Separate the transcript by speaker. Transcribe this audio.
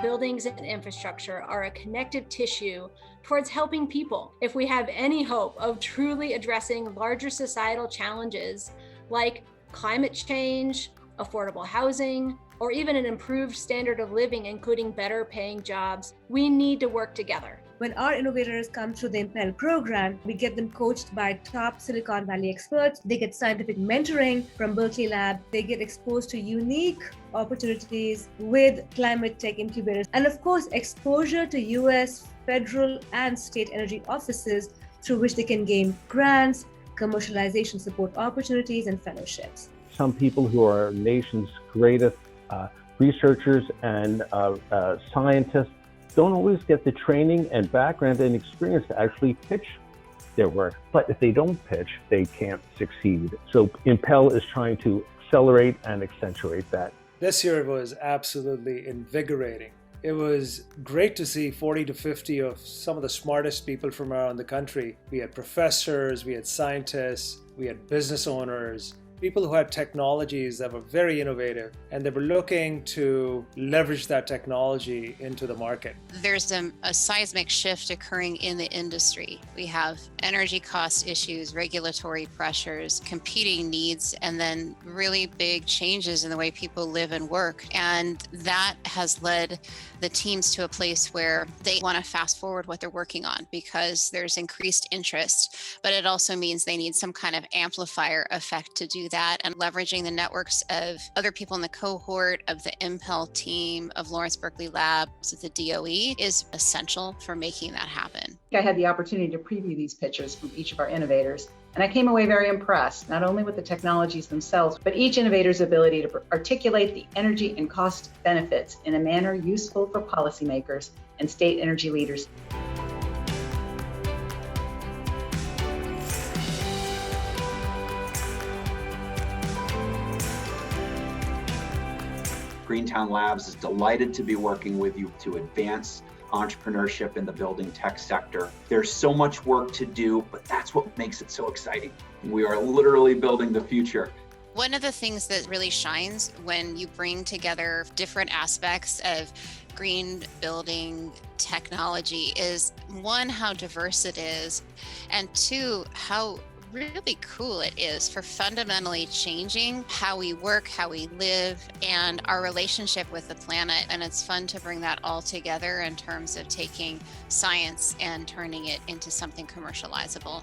Speaker 1: buildings and infrastructure are a connective tissue towards helping people. If we have any hope of truly addressing larger societal challenges like climate change, affordable housing, or even an improved standard of living, including better paying jobs, we need to work together.
Speaker 2: When our innovators come through the IMPEL program, we get them coached by top Silicon Valley experts. They get scientific mentoring from Berkeley Lab. They get exposed to unique opportunities with climate tech incubators. And of course, exposure to US federal and state energy offices through which they can gain grants, commercialization support opportunities, and fellowships.
Speaker 3: Some people who are our nation's greatest researchers and scientists don't always get the training and background and experience to actually pitch their work. But if they don't pitch, they can't succeed. So IMPEL is trying to accelerate and accentuate that.
Speaker 4: This year was absolutely invigorating. It was great to see 40 to 50 of some of the smartest people from around the country. We had professors, we had scientists, we had business owners, people who had technologies that were very innovative, and they were looking to leverage that technology into the market.
Speaker 5: There's a seismic shift occurring in the industry. We have energy cost issues, regulatory pressures, competing needs, and then really big changes in the way people live and work. And that has led the teams to a place where they want to fast forward what they're working on because there's increased interest, but it also means they need some kind of amplifier effect to do that, and leveraging the networks of other people in the cohort of the IMPEL team of Lawrence Berkeley Labs at the DOE is essential for making that happen.
Speaker 6: I had the opportunity to preview these pitches from each of our innovators, and I came away very impressed, not only with the technologies themselves, but each innovator's ability to articulate the energy and cost benefits in a manner useful for policymakers and state energy leaders.
Speaker 7: Greentown Labs is delighted to be working with you to advance entrepreneurship in the building tech sector. There's so much work to do, but that's what makes it so exciting. We are literally building the future.
Speaker 5: One of the things that really shines when you bring together different aspects of green building technology is, one, how diverse it is, and two, how really cool it is for fundamentally changing how we work, how we live, and our relationship with the planet. And it's fun to bring that all together in terms of taking science and turning it into something commercializable.